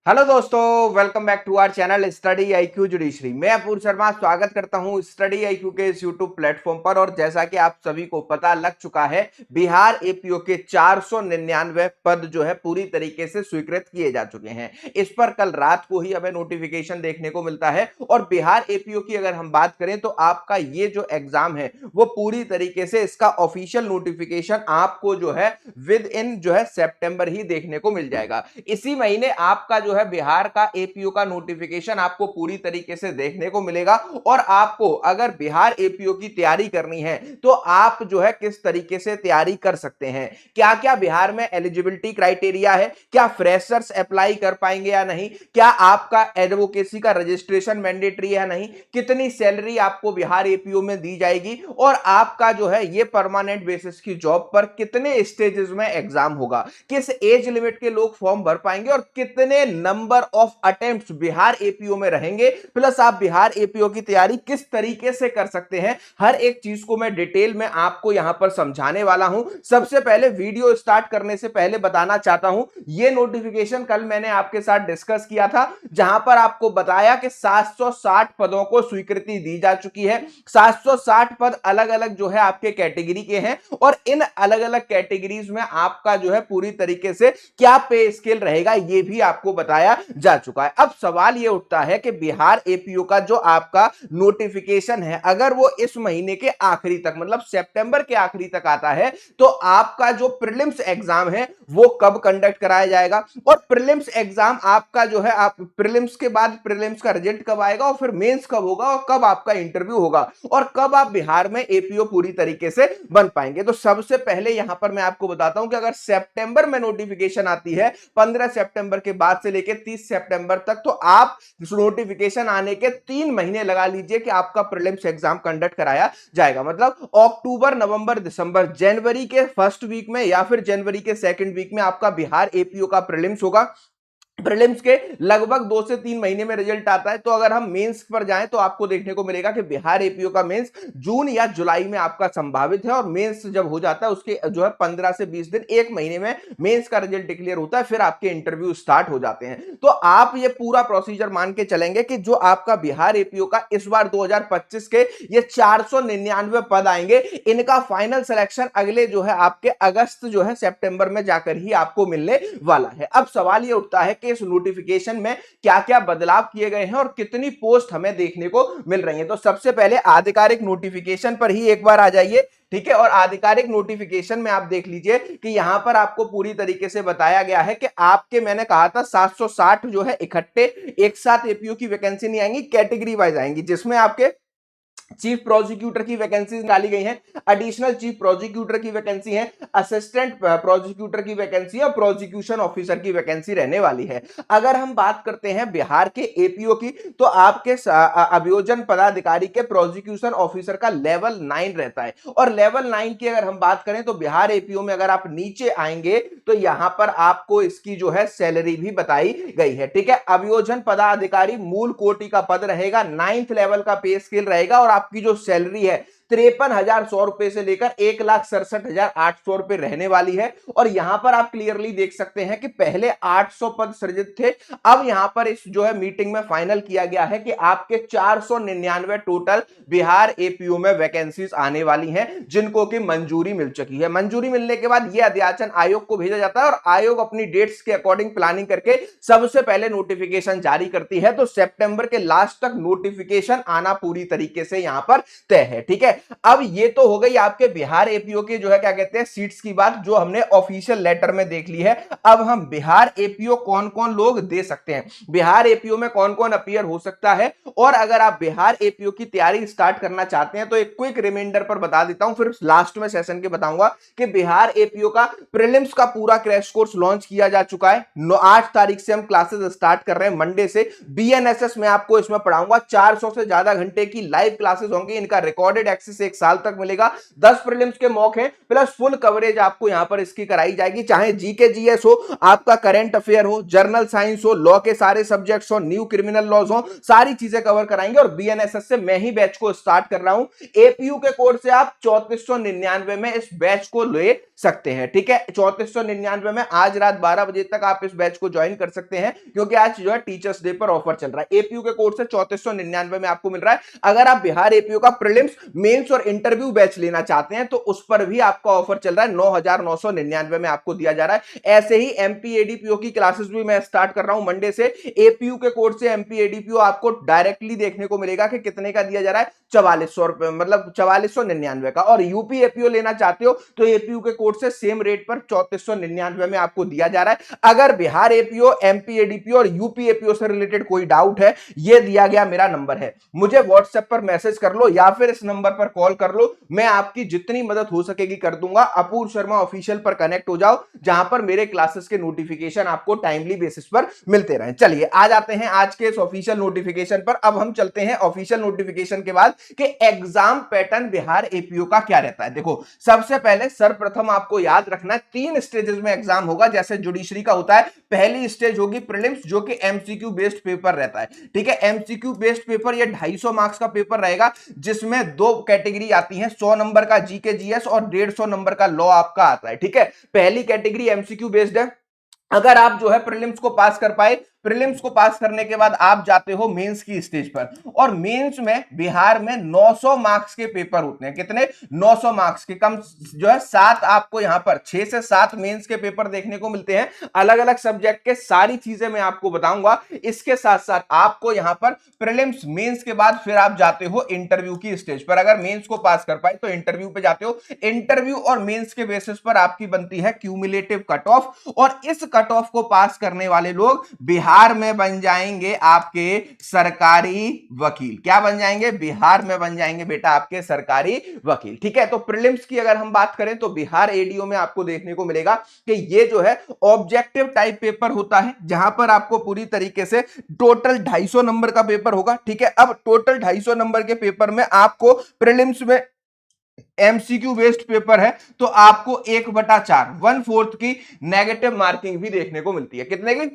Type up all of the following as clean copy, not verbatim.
Hello दोस्तों, welcome back to our channel study IQ judiciary. मैं अपूर्व शर्मा स्वागत करता हूं स्टडी आईक्यू के इस यूट्यूब प्लेटफॉर्म पर। और जैसा कि आप सभी को पता लग चुका है, बिहार एपीओ के 499 पद जो है पूरी तरीके से स्वीकृत किए जा चुके हैं। इस पर कल रात को ही हमें नोटिफिकेशन देखने को मिलता है। और बिहार एपीओ की अगर हम बात करें तो आपका ये जो एग्जाम है वो पूरी तरीके से इसका ऑफिशियल नोटिफिकेशन आपको जो है विद इन जो है सितंबर ही देखने को मिल जाएगा। इसी महीने आपका जो है बिहार का एपीओ का नोटिफिकेशन आपको पूरी तरीके से देखने को मिलेगा। और आपको अगर बिहार एपीओ की तैयारी करनी है तो आप जो है किस तरीके से तैयारी कर सकते हैं, क्या क्या बिहार में एलिजिबिलिटी क्राइटेरिया है, क्या फ्रेशर्स अप्लाई कर पाएंगे या नहीं, क्या आपका एडवोकेसी का रजिस्ट्रेशन मैंडेटरी है नहीं, कितनी सैलरी आपको बिहार एपीओ में दी जाएगी, और आपका जो है ये परमानेंट बेसिस की जॉब पर कितने स्टेजेस में एग्जाम होगा, किस एज लिमिट के लोग फॉर्म भर पाएंगे, और कितने number of attempts Bihar APO में रहेंगे, प्लस आप बिहार एपीओ की तैयारी किस तरीके से कर सकते हैं, हर एक चीज को मैं डिटेल में आपको यहां पर समझाने वाला हूं। सबसे पहले वीडियो स्टार्ट करने से पहले बताना चाहता हूं, यह नोटिफिकेशन कल मैंने आपके साथ डिस्कस किया था, जहां पर आपको बताया कि 760 पदों को स्वीकृति दी जा चुकी है। 760 पद अलग अलग जो है आपके कैटेगरी के हैं, और इन अलग अलग कैटेगरीज में आपका जो है पूरी तरीके से क्या पे स्केल रहेगा ये भी आपको बताया जा चुका है। अब सवाल ये उठता है कि बिहार एपीओ का जो आपका नोटिफिकेशन है, अगर वो इस महीने के आखिरी तक मतलब सितंबर के आखिरी तक आता है, तो आपका जो प्रीलिम्स एग्जाम है वो कब कंडक्ट कराया जाएगा, और प्रीलिम्स एग्जाम आपका जो है आप प्रीलिम्स के बाद प्रीलिम्स का रिजल्ट कब आएगा, और फिर मेंस कब होगा, और कब आपका इंटरव्यू होगा, और कब आप बिहार में एपीओ पूरी तरीके से बन पाएंगे। तो सबसे पहले यहां पर मैं आपको बताता हूं कि अगर सितंबर में नोटिफिकेशन आती है 15 सितंबर के बाद से लेकर 30 सितंबर तक, तो आप नोटिफिकेशन आने के 3 महीने लगा लीजिए कि आपका प्रीलिम्स एग्जाम कंडक्ट कराया जाएगा। मतलब अक्टूबर, नवंबर, दिसंबर, जनवरी के फर्स्ट वीक में या फिर जनवरी के सेकंड वीक में आपका बिहार एपीओ का प्रीलिम्स होगा। प्रीलिम्स के लगभग 2 से 3 महीने में रिजल्ट आता है। तो अगर हम मेंस पर जाएं तो आपको देखने को मिलेगा कि बिहार एपीओ का मेंस जून या जुलाई में आपका संभावित है, और मेंस जब हो जाता है उसके जो है 15 से 20 दिन, 1 महीने में मेंस का रिजल्ट डिक्लेयर होता है, फिर आपके इंटरव्यू स्टार्ट हो जाते हैं। तो आप ये पूरा प्रोसीजर मान के चलेंगे कि जो आपका बिहार एपीओ का इस बार 2025 के ये 499 पद आएंगे, इनका फाइनल सिलेक्शन अगले जो है आपके अगस्त जो है सितंबर में जाकर ही आपको मिलने वाला है। अब सवाल ये उठता है कि इस नोटिफिकेशन में क्या क्या बदलाव किए गए हैं और कितनी पोस्ट हमें देखने को मिल रही है। तो सबसे पहले आधिकारिक नोटिफिकेशन पर ही एक बार आ जाइए, ठीक है। और आधिकारिक नोटिफिकेशन में आप देख लीजिए कि यहां पर आपको पूरी तरीके से बताया गया है कि आपके, मैंने कहा था 760 जो है इकट्ठे एक साथ एपीओ की वैकेंसी नहीं आएंगी, कैटेगरी वाइज आएंगी, जिसमें आपके चीफ प्रोसिक्यूटर की वैकेंसी निकाली गई है, एडिशनल चीफ प्रोसिक्यूटर की वैकेंसी है, असिस्टेंट प्रोसिक्यूटर की वैकेंसी है, और प्रोसिक्यूशन ऑफिसर की वैकेंसी रहने वाली है। अगर हम बात करते हैं बिहार के एपीओ की, तो आपके अभियोजन पदाधिकारी के प्रोसिक्यूशन ऑफिसर का लेवल 9 रहता है। और लेवल 9 की अगर हम बात करें तो बिहार एपीओ में अगर आप नीचे आएंगे तो यहां पर आपको इसकी जो है सैलरी भी बताई गई है, ठीक है। अभियोजन पदाधिकारी मूल कोटि का पद रहेगा, 9th लेवल का पे स्केल रहेगा, और आपकी जो सैलरी है 53,100 रुपए से लेकर 1,67,800 रुपए रहने वाली है। और यहां पर आप क्लियरली देख सकते हैं कि पहले 800 पद सृजित थे, अब यहां पर इस जो है मीटिंग में फाइनल किया गया है कि आपके 499 टोटल बिहार एपीओ में वैकेंसीज आने वाली हैं, जिनको की मंजूरी मिल चुकी है। मंजूरी मिलने के बाद यह अध्याचन आयोग को भेजा जाता है, और आयोग अपनी डेट्स के अकॉर्डिंग प्लानिंग करके सबसे पहले नोटिफिकेशन जारी करती है। तो सितंबर के लास्ट तक नोटिफिकेशन आना पूरी तरीके से यहां पर तय है, ठीक है। अब ये तो हो गई आपके बिहार एपीओ के जो है क्या कहते हैं सीट्स की बात, जो हमने ऑफिशियल लेटर में देख ली है। अब हम बिहार एपीओ कौन कौन लोग दे सकते हैं, बिहार एपीओ में कौन कौन अपीयर हो सकता है, और अगर आप बिहार एपीओ की तैयारी स्टार्ट करना चाहते हैं तो एक क्विक रिमाइंडर पर बता देता हूं, फिर लास्ट में सेशन के बताऊंगा कि बिहार एपीओ का प्रीलिम्स का पूरा क्रैश कोर्स लॉन्च किया जा चुका है। 8 तारीख से हम क्लासेस स्टार्ट कर रहे हैं, मंडे से। बीएनएसएस में आपको इसमें पढ़ाऊंगा, 400 से ज्यादा घंटे की लाइव क्लासेस होंगी, इनका रिकॉर्डेड एक्सेस 1 साल तक मिलेगा। 10 प्रीलिम्स के मॉक है प्लस फुल कवरेज आपको यहां पर इसकी कराई जाएगी, चाहे जीके जीएस हो, आपका करंट अफेयर हो, जर्नल साइंस हो, लॉ के सारे सब्जेक्ट्स हो, न्यू क्रिमिनल लॉज हो, सारी चीजें कवर कराएंगे। और बीएनएसएस से मैं ही बैच को स्टार्ट कर रहा हूं। एपीयू के कोर्स से आप 3499 में इस बैच को ले सकते हैं, ठीक है। 3499 में आज रात 12 बजे तक आप इस बैच को ज्वाइन कर सकते हैं, क्योंकि आज जो है टीचर्स डे पर ऑफर चल रहा है। एपीयू के कोर्स से 3499 में आपको मिल रहा है। अगर आप बिहार एपीयू का प्रीलिम्स, मेंस और इंटरव्यू बैच लेना चाहते हैं तो उस पर भी आपका ऑफर चल रहा है, 9999 में आपको दिया जा रहा है। ऐसे ही एमपी एडीपीओ की क्लासेस भी मैं स्टार्ट कर रहा हूं मंडे से। एपीयू के कोर्स से एमपी एडीपीओ आपको डायरेक्टली देखने को मिलेगा कि कितने का दिया जा रहा है, 4400 रुपए, मतलब 4499 का। और यूपी एपीओ लेना चाहते हो तो एपीयू के कोर्स से सेम रेट पर 3499 में आपको दिया जा रहा है। अगर बिहार एपीओ, एमपी एडीपीओ और यूपी एपीओ से रिलेटेड कोई डाउट है, ये दिया गया मेरा नंबर है, मुझे व्हाट्सएप पर मैसेज कर लो या फिर इस नंबर पर कॉल कर लो, मैं आपकी जितनी मदद हो सकेगी कर दूंगा। अपूर्व शर्मा ऑफिशियल पर कनेक्ट हो जाओ, जहां पर मेरे क्लासेस के नोटिफिकेशन आपको टाइमली बेसिस पर मिलते रहें। चलिए आ जाते हैं आज के इस ऑफिशियल नोटिफिकेशन पर। अब हम चलते हैं ऑफिशियल नोटिफिकेशन के बाद कि एग्जाम पैटर्न बिहार एपीओ का क्या रहता है। देखो, सबसे पहले सर्वप्रथम आपको याद रखना है 3 स्टेजेस में एग्जाम होगा, जैसे जुडिशरी का होता है। पहली स्टेज होगी प्रीलिम्स, जो कि एमसीक्यू बेस्ड पेपर रहता है, ठीक है। एमसीक्यू बेस्ड पेपर ये 250 मार्क्स का पेपर रहेगा, जिसमें 2 कैटेगरी आती है, 100 नंबर का जीके जीएस और 150 नंबर का लॉ आपका आता है, ठीक है। पहली कैटेगरी एमसीक्यू बेस्ड है। अगर आप जो है प्रीलिम्स को पास कर पाए, प्रीलिम्स को पास करने के बाद आप जाते हो मेंस की स्टेज पर, और मेंस में बिहार में 900 मार्क्स के पेपर होते हैं। कितने? 900 मार्क्स के, कम जो है 7 आपको यहां पर 6 से 7 मेंस के पेपर देखने को मिलते हैं। अलग अलग सब्जेक्ट के सारी चीजें मैं आपको बताऊंगा। इसके साथ साथ आपको यहां पर प्रीलिम्स, मेंस के बाद फिर आप जाते हो इंटरव्यू की स्टेज पर। अगर मेंस को पास कर पाए तो इंटरव्यू पे जाते हो। इंटरव्यू और मेंस के बेसिस पर आपकी बनती है क्यूमुलेटिव कट ऑफ, और इस कट ऑफ को पास करने वाले लोग बिहार में बन जाएंगे आपके सरकारी वकील। क्या बन जाएंगे? बिहार में बन जाएंगे बेटा आपके सरकारी वकील, ठीक है। तो प्रीलिम्स की अगर हम बात करें तो बिहार एडीओ में आपको देखने को मिलेगा कि ये जो है ऑब्जेक्टिव टाइप पेपर होता है, जहां पर आपको पूरी तरीके से टोटल 250 नंबर का पेपर होगा, ठीक है। अब टोटल 250 नंबर के पेपर में आपको प्रीलिम्स में एमसीक्यू बेस्ड पेपर है तो आपको 1/4 1/4 की नेगेटिव मार्किंग भी देखने को मिलती है। कितने की?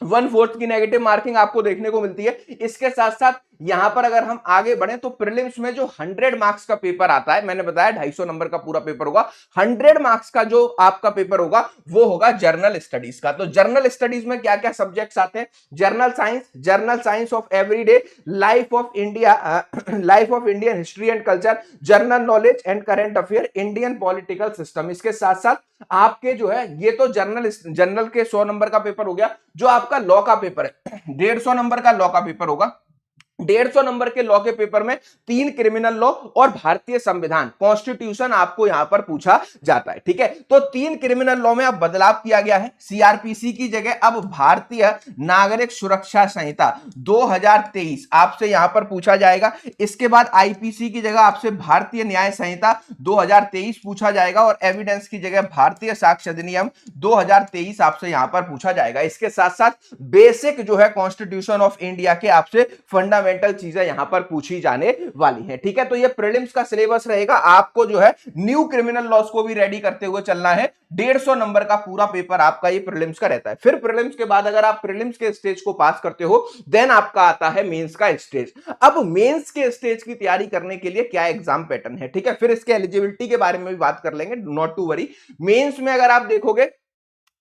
1/4 की नेगेटिव मार्किंग आपको देखने को मिलती है। इसके साथ साथ यहां पर अगर हम आगे बढ़े तो प्रीलिम्स में जो 100 मार्क्स का पेपर आता है, मैंने बताया 250 नंबर का पूरा पेपर होगा, 100 मार्क्स का जो आपका पेपर होगा वो होगा जर्नल स्टडीज का। तो जर्नल स्टडीज में क्या क्या सब्जेक्ट्स आते हैं? Journal science of everyday, life of India, life of Indian history and culture, general knowledge and current affair, Indian political system. इसके साथ साथ आपके जो है ये तो जनरल के 100 नंबर का पेपर हो गया। जो आपका लॉ का पेपर है, 150 नंबर का लॉ का पेपर होगा। 150 नंबर के लॉ के पेपर में 3 क्रिमिनल लॉ और भारतीय संविधान, कॉन्स्टिट्यूशन आपको यहां पर पूछा जाता है, ठीक है। तो 3 क्रिमिनल लॉ में अब बदलाव किया गया है। सीआरपीसी की जगह अब भारतीय नागरिक सुरक्षा संहिता 2023 आपसे यहां पर पूछा जाएगा। इसके बाद आईपीसी की जगह आपसे भारतीय न्याय संहिता 2023 पूछा जाएगा, और एविडेंस की जगह भारतीय साक्ष्य अधिनियम 2023 आपसे यहां पर पूछा जाएगा। इसके साथ साथ बेसिक जो है कॉन्स्टिट्यूशन ऑफ इंडिया के आपसे फंडामेंटल चीजें यहां पर पूछी जाने वाली हैं, ठीक है। तो ये प्रीलिम्स का सिलेबस रहेगा। आपको जो है न्यू क्रिमिनल लॉज को भी रेडी करते हुए चलना है। 150 नंबर का पूरा पेपर आपका ये प्रीलिम्स का रहता है। फिर प्रीलिम्स के बाद अगर आप प्रीलिम्स के स्टेज को पास करते हो, देन आपका आता है मेंस का स्टेज। अब मेंस के स्टेज की तैयारी करने के लिए क्या एग्जाम पैटर्न है, ठीक है। फिर इसके एलिजिबिलिटी के बारे में भी बात कर लेंगे, नॉट टू वरी। मेंस में अगर आप देखोगे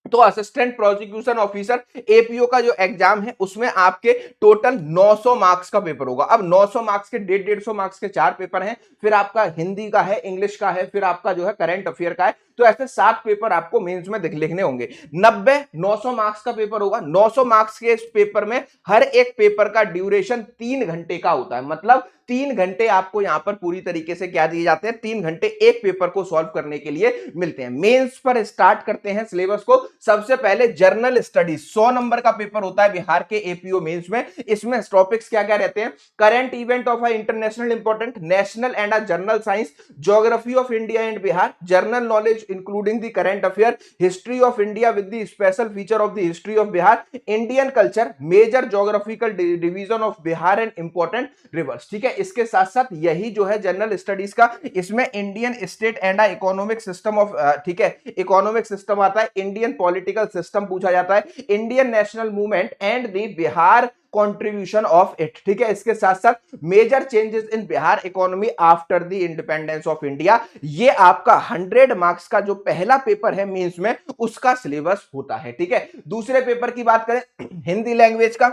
तो असिस्टेंट प्रोसिक्यूशन ऑफिसर एपीओ का जो एग्जाम है उसमें आपके टोटल 900 मार्क्स का पेपर होगा। अब 900 मार्क्स के 150 मार्क्स के 4 पेपर हैं, फिर आपका हिंदी का है, इंग्लिश का है, फिर आपका जो है करंट अफेयर का है। तो ऐसे 7 पेपर आपको मेंस में लिखने होंगे। 900 मार्क्स का पेपर होगा। 900 मार्क्स के इस पेपर में हर एक पेपर का ड्यूरेशन 3 घंटे का होता है। मतलब 3 घंटे आपको यहां पर पूरी तरीके से क्या दिए जाते हैं? 3 घंटे एक पेपर को सॉल्व करने के लिए मिलते हैं। मेंस पर स्टार्ट करते हैं सिलेबस को। सबसे पहले जर्नल स्टडीज 100 नंबर का पेपर होता है बिहार के एपीओ मेंस में। इसमें टॉपिक्स क्या क्या रहते हैं? Current event of international important, national and general science, geography of India and Bihar, general knowledge including the current affair, history of India with the special feature of the history of Bihar, Indian culture, major geographical division of Bihar and important rivers, ठीक है। इसके साथ साथ यही जो है general studies का, इसमें Indian state and economic system of, ठीक है, इकोनॉमिक सिस्टम आता है, इंडियन पॉलिटिकल सिस्टम पूछा जाता है, Indian national movement and the Bihar contribution of it, ठीक है। इसके साथ साथ major changes in Bihar economy after the independence of India, ये आपका 100 मार्क्स का जो पहला पेपर है मेंस में, उसका सिलेबस होता है, ठीक है। दूसरे पेपर की बात करें, हिंदी लैंग्वेज का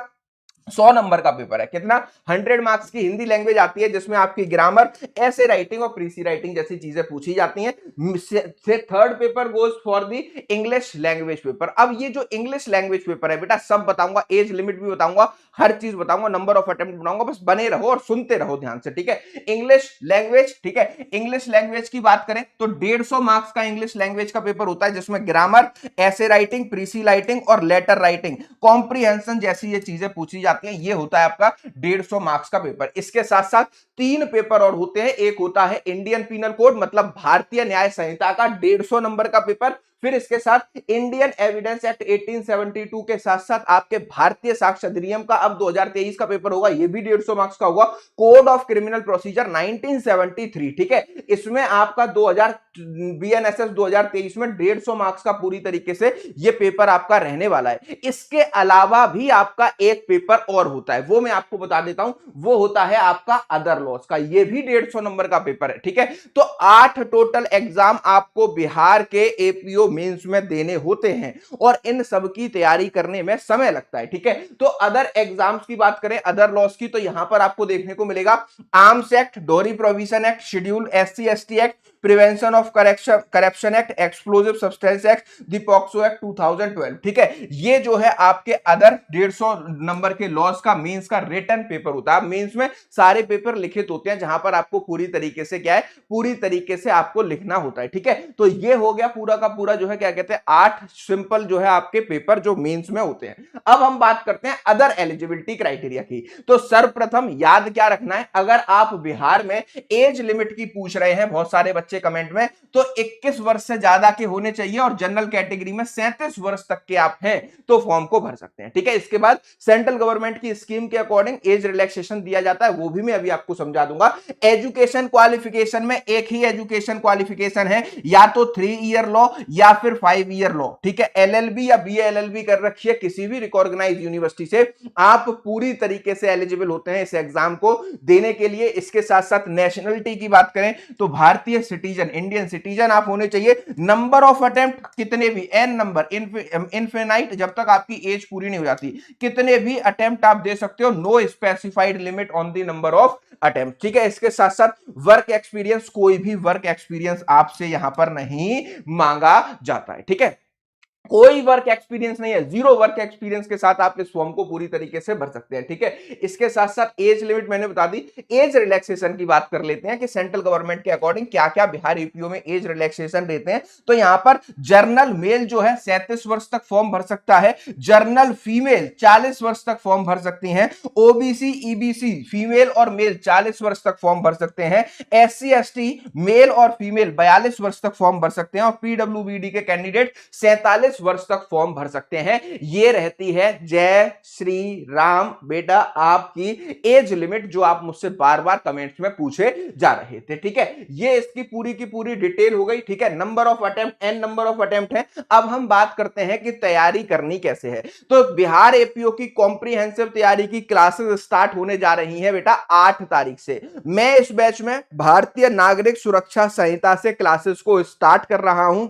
100 नंबर का पेपर है, कितना, 100 मार्क्स की हिंदी लैंग्वेज आती है, जिसमें आपकी ग्रामर, ऐसे राइटिंग और प्रीसी राइटिंग जैसी चीजें पूछी जाती हैं। Third paper goes for the English language paper. अब ये जो इंग्लिश लैंग्वेज पेपर है बेटा, सब बताऊंगा, एज लिमिट भी बताऊंगा, हर चीज बताऊंगा, नंबर ऑफ अटेम्प्ट बताऊंगा, बस बने रहो और सुनते रहो ध्यान से, ठीक है। इंग्लिश लैंग्वेज, ठीक है, इंग्लिश लैंग्वेज की बात करें तो 150 मार्क्स का इंग्लिश लैंग्वेज का पेपर होता है, जिसमें ग्रामर, ऐसे राइटिंग, प्रीसी राइटिंग और लेटर राइटिंग, कॉम्प्रीहेंशन जैसी ये चीजें पूछी जाती है। ये होता है आपका 150 मार्क्स का पेपर। इसके साथ साथ 3 पेपर और होते हैं, एक होता है इंडियन पीनल कोड, मतलब भारतीय न्याय संहिता का 150 नंबर का पेपर, फिर इसके साथ इंडियन एविडेंस एक्ट 1872 के साथ साथ आपके भारतीय साक्ष्य अधिनियम का अब 2023 का पेपर होगा, ये भी 150 मार्क्स का होगा, कोड ऑफ क्रिमिनल प्रोसीजर 1973, ठीक है, इसमें आपका 2000 बीएनएसएस 2023 में 150 मार्क्स का पूरी तरीके से ये पेपर आपका रहने वाला है। इसके अलावा भी आपका एक पेपर और होता है, वो मैं आपको बता देता हूं, वो होता है आपका अदर लॉस का, ये भी 150 नंबर का पेपर है, ठीक है। तो 8 टोटल एग्जाम आपको बिहार के एपीओ मेंस में देने होते हैं और इन सब की तैयारी करने में समय लगता है, ठीक है। तो अदर एग्जाम्स की बात करें, अदर लॉस की, तो यहां पर आपको देखने को मिलेगा आर्म्स एक्ट, डोरी provision act, schedule SC ST act, prevention of corruption act, explosive substance act, the POCSO act 2012, ठीक है। ये जो है आपके अदर 150 नंबर के लॉस का मेंस का रिटन पेपर होता है। मेंस में सारे पेपर लिखित होते हैं, जहां पर आपको पूरी तरीके से क्या है, पूरी तरीके से आपको लिखना होता है, ठीक है। तो ये हो गया पूरा का पूरा जो है क्या कहते हैं, 8 सिंपल जो है आपके पेपर जो मेंस में होते हैं। अब हम बात करते हैं अदर एलिजिबिलिटी क्राइटेरिया की। तो सर्वप्रथम याद क्या रखना है, अगर आप बिहार में एज लिमिट की पूछ रहे हैं बहुत सारे बच्चे कमेंट में, तो 21 वर्ष से ज्यादा के होने चाहिए और जनरल कैटेगरी में 37 वर्ष तक के आप हैं तो फॉर्म को भर सकते हैं, ठीक है। इसके बाद सेंट्रल गवर्नमेंट की स्कीम के अकॉर्डिंग एज रिलैक्सेशन दिया जाता है, वो भी मैं अभी आपको समझा दूंगा। एजुकेशन क्वालिफिकेशन में एक ही एजुकेशन क्वालिफिकेशन है, या तो 3 ईयर लॉ या फिर 5 ईयर लॉ, ठीक है। एलएलबी या बीएलएलबी कर रखी है किसी भी रिकॉग्नाइज्ड यूनिवर्सिटी से, आप पूरी तरीके से एलिजिबल होते हैं इस एग्जाम को देने के लिए। इसके साथ साथ नेशनलिटी की बात करें तो भारतीय सिटीजन, इंडियन सिटीजन आप होने चाहिए। नंबर ऑफ अटेम्प्ट कितने भी, एन नंबर, इनफिनाइट, जब तक आपकी एज पूरी नहीं हो जाती, कितने भी अटेम्प्ट आप दे सकते हो, no specified limit on the number of attempt, ठीक है। इसके साथ साथ वर्क एक्सपीरियंस, कोई भी वर्क एक्सपीरियंस आपसे यहां पर नहीं मांगा जाता है, ठीक है। कोई वर्क एक्सपीरियंस नहीं है, 0 वर्क एक्सपीरियंस के साथ आप इस फॉर्म को पूरी तरीके से भर सकते हैं, ठीक है। इसके साथ साथ एज लिमिट मैंने बता दी। एज रिलैक्सेशन की बात कर लेते हैं कि सेंट्रल गवर्नमेंट के अकॉर्डिंग क्या क्या बिहार यूपीओ में एज रिलैक्सेशन देते हैं। तो यहां पर जर्नल मेल जो है 37 वर्ष तक फॉर्म भर सकता है, जर्नल फीमेल 40 वर्ष तक फॉर्म भर सकती हैं, ओबीसी ईबीसी फीमेल और मेल 40 वर्ष तक फॉर्म भर सकते हैं, एससी एसटी मेल और फीमेल 42 वर्ष तक फॉर्म भर सकते हैं और पीडब्ल्यूबीडी के कैंडिडेट 47 वर्ष तक फॉर्म भर सकते हैं। ये रहती है जय श्री राम बेटा आपकी एज लिमिट, जो आप मुझसे बार बार कमेंट्स में पूछे जा रहे थे, ठीक है। ये इसकी पूरी की पूरी डिटेल हो गई, ठीक है। Number of attempt, an number of attempt है। अब हम बात करते हैं कि तैयारी करनी कैसे है। तो बिहार एपीओ की कॉम्प्रिहेंसिव तैयारी की क्लासेस स्टार्ट होने जा रही है बेटा 8 तारीख से। मैं इस बैच में भारतीय नागरिक सुरक्षा संहिता से क्लासेस को स्टार्ट कर रहा हूं।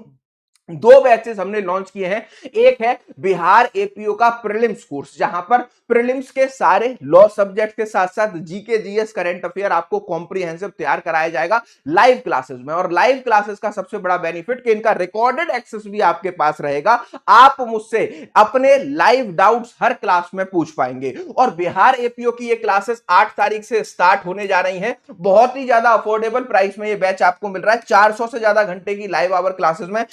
2 बैचेस हमने लॉन्च किए हैं, एक है बिहार एपीओ का प्रीलिम्स कोर्स, जहां पर प्रीलिम्स के सारे लॉ सब्जेक्ट के साथ साथ जीके जीएस करंट अफेयर आपको कॉम्प्रिहेंसिव तैयार कराया जाएगा लाइव क्लासेस में। और लाइव क्लासेस का सबसे बड़ा बेनिफिट कि इनका रिकॉर्डेड एक्सेस भी आपके पास रहेगा, आप मुझसे अपने लाइव डाउट्स हर क्लास में पूछ पाएंगे। और बिहार एपीओ की ये क्लासेस 8 तारीख से स्टार्ट होने जा रही हैं, बहुत ही ज्यादा अफोर्डेबल प्राइस में ये बैच आपको मिल रहा है। 400 से ज्यादा घंटे की लाइव आवर क्लासेस में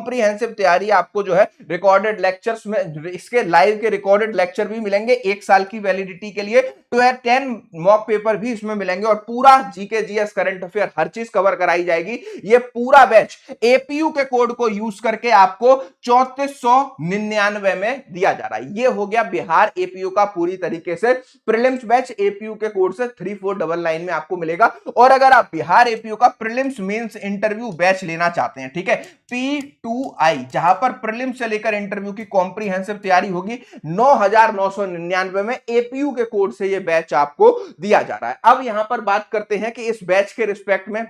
कॉम्प्रिहेंसिव तैयारी आपको जो है रिकॉर्डेड लेक्चर्स में, इसके लाइव के रिकॉर्डेड लेक्चर भी मिलेंगे 1 साल की वैलिडिटी के लिए, तो 10 मॉक पेपर भी इसमें मिलेंगे और पूरा जीके जीएस करंट अफेयर हर चीज कवर कराई जाएगी। ये पूरा बैच एपीयू के कोड को यूज करके आपको 3499 में दिया जा रहा है। ये हो गया बिहार एपीयू का पूरी तरीके से प्रीलिम्स बैच, एपीयू के कोड से 3499 में आपको मिलेगा। और अगर आप बिहार एपीयू का प्रीलिम्स मेंस इंटरव्यू बैच लेना चाहते हैं, ठीक है, P2I, जहां पर प्रीलिम्स से लेकर इंटरव्यू की कॉम्प्रिहेंसिव तैयारी होगी, 9999 में एपीयू के कोड से ये बैच आपको दिया जा रहा है। अब यहां पर बात करते हैं कि इस बैच के रिस्पेक्ट में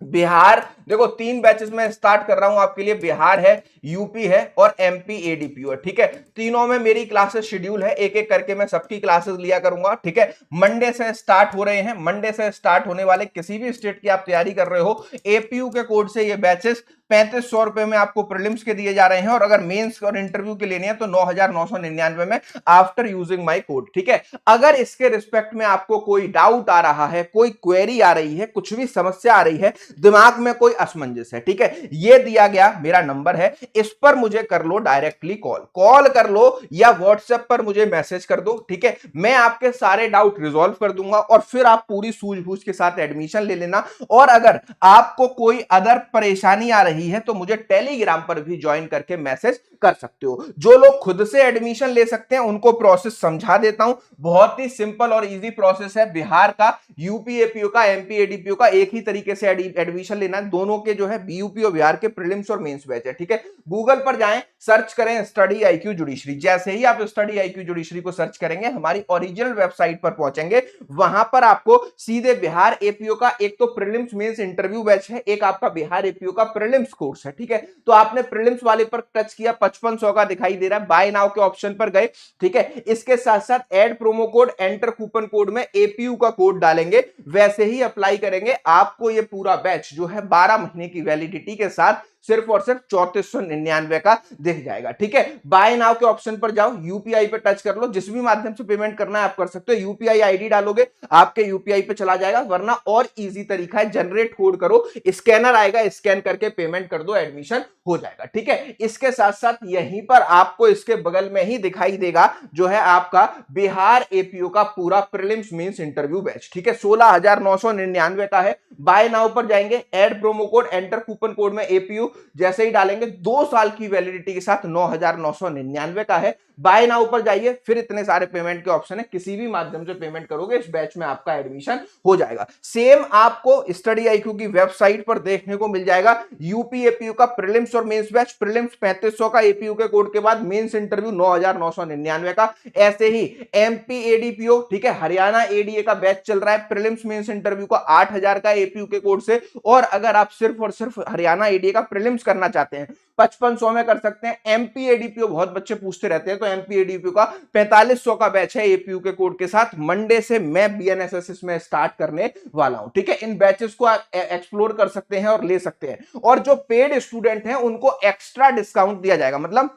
बिहार देखो 3 बैचेस में स्टार्ट कर रहा हूं आपके लिए, बिहार है, यूपी है और एमपी एडीपीयू है, ठीक है। तीनों में मेरी क्लासेस शेड्यूल है, एक एक करके मैं सबकी क्लासेस लिया करूंगा, ठीक है। मंडे से स्टार्ट हो रहे हैं, मंडे से स्टार्ट होने वाले किसी भी स्टेट की आप तैयारी कर रहे हो, एपीयू के कोड से ये बैचेस 3500 रुपए में आपको प्रीलिम्स के दिए जा रहे हैं, और अगर मेंस और इंटरव्यू के लेने हैं तो 9999 में आफ्टर यूजिंग माय कोड, ठीक है। अगर इसके रिस्पेक्ट में आपको कोई डाउट आ रहा है, कोई क्वेरी आ रही है, कुछ भी समस्या आ रही है, दिमाग में कोई असमंजस है, ठीक है, ये दिया गया मेरा नंबर है, इस पर मुझे कर लो डायरेक्टली कॉल कर लो या व्हाट्सएप पर मुझे मैसेज कर दो, ठीक है। मैं आपके सारे डाउट रिजॉल्व कर दूंगा और फिर आप पूरी सूझबूझ के साथ एडमिशन ले लेना। और अगर आपको कोई अदर परेशानी आ रही है तो मुझे टेलीग्राम पर भी ज्वाइन करके मैसेज कर सकते हो। जो लोग खुद से एडमिशन ले सकते हैं उनको प्रोसेस समझा देता हूं, बहुत ही सिंपल और इजी प्रोसेस है। बिहार का, यूपी एपीयू का, एमपी एडीपीयू का एक ही तरीके से एडमिशन लेना है। दोनों के जो है बीयूपी और बिहार के प्रीलिम्स और मेंस बैच है, ठीक है। गूगल पर जाएं, सर्च करें स्टडी आईक्यू जुडिशरी। जैसे ही आप स्टडी आईक्यू जुडिशरी को सर्च करेंगे हमारी ओरिजिनल वेबसाइट पर पहुंचेंगे, वहां पर आपको सीधे बिहार एपीयू का एक तो प्रीलिम्स मेंस इंटरव्यू बैच है, एक आपका बिहार एपीयू का प्रीलिम्स कोर्स है, ठीक है। तो आपने प्रीलिम्स वाले पर टच किया, 5500 का दिखाई दे रहा है, बाय नाउ के ऑप्शन पर गए, ठीक है। इसके साथ साथ add promo code, enter coupon code में एपीयू का कोड डालेंगे, वैसे ही अप्लाई करेंगे, आपको ये पूरा बैच जो है 12 महीने की वैलिडिटी के साथ सिर्फ और सिर्फ 3499 का दिख जाएगा, ठीक है। बाय नाउ के ऑप्शन पर जाओ, यूपीआई पे टच कर लो, जिस भी माध्यम से पेमेंट करना है आप कर सकते हो। यूपीआई आईडी डालोगे आपके यूपीआई पे चला जाएगा, वरना और इजी तरीका है, जनरेट कोड करो, स्कैनर आएगा, स्कैन करके पेमेंट कर दो, एडमिशन हो जाएगा, ठीक है। इसके साथ साथ यहीं पर आपको इसके बगल में ही दिखाई देगा जो है आपका बिहार एपीयू का पूरा प्रीलिम्स मेंस इंटरव्यू बैच, ठीक है, 16999 का है। बाय नाउ पर जाएंगे, add promo code, enter coupon code में एपीयू जैसे ही डालेंगे 2 साल की वैलिडिटी के साथ 9999 का है। बाय नाउ पर जाइए, फिर इतने सारे पेमेंट के ऑप्शन है, किसी भी माध्यम से पेमेंट करोगे इस बैच में आपका एडमिशन हो जाएगा। सेम आपको स्टडी आईक्यू की वेबसाइट पर देखने को मिल जाएगा, यूपी एपीयू का प्रीलिम्स और मेंस बैच, प्रीलिम्स 3500 का एपीयू के कोड के बाद, मेंस इंटरव्यू 9999 का। ऐसे ही एमपी एडीपीओ, ठीक है, हरियाणा एडीए का बैच चल रहा है, प्रीलिम्स मेंस इंटरव्यू का 8000 का एपीयू के कोड से। और अगर आप सिर्फ और सिर्फ हरियाणा एडीए का प्रीलिम्स करना चाहते हैं 5500 में कर सकते हैं। एमपी एडीपीओ बहुत बच्चे पूछते रहते हैं, तो एमपी एडीपीओ का 4500 का बैच है एपीयू के कोड के साथ। मंडे से मैं बीएनएसएस में स्टार्ट करने वाला हूं, ठीक है। इन बैचेस को आप एक्सप्लोर कर सकते हैं और ले सकते हैं। और जो पेड स्टूडेंट हैं उनको एक्स्ट्रा डिस्काउंट दिया जाएगा, मतलब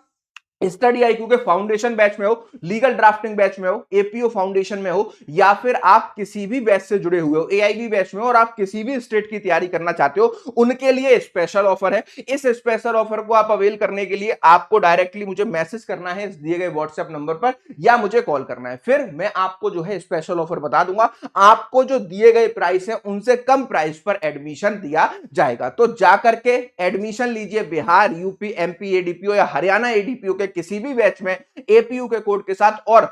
स्टडी आईक्यू के फाउंडेशन बैच में हो, लीगल ड्राफ्टिंग बैच में हो, एपीओ फाउंडेशन में हो, या फिर आप किसी भी बैच से जुड़े हुए हो, एआईबी बैच में हो और आप किसी भी स्टेट की तैयारी करना चाहते हो, उनके लिए स्पेशल ऑफर है। इस स्पेशल ऑफर को आप अवेल करने के लिए आपको डायरेक्टली मुझे मैसेज करना है इस दिए गए व्हाट्सएप नंबर पर, या मुझे कॉल करना है, फिर मैं आपको जो है स्पेशल ऑफर बता दूंगा। आपको जो दिए गए प्राइस है उनसे कम प्राइस पर एडमिशन दिया जाएगा। तो जाकर के एडमिशन लीजिए बिहार, यूपी, एमपी एडीपीओ या हरियाणा एडीपीओ के किसी भी बैच में एपीयू के कोड के साथ। और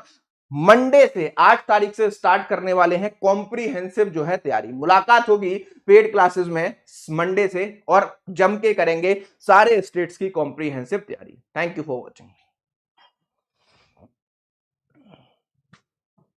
मंडे से 8 तारीख से स्टार्ट करने वाले हैं कॉम्प्रिहेंसिव जो है तैयारी। मुलाकात होगी पेड क्लासेस में मंडे से और जम के करेंगे सारे स्टेट्स की कॉम्प्रिहेंसिव तैयारी। Thank you for watching.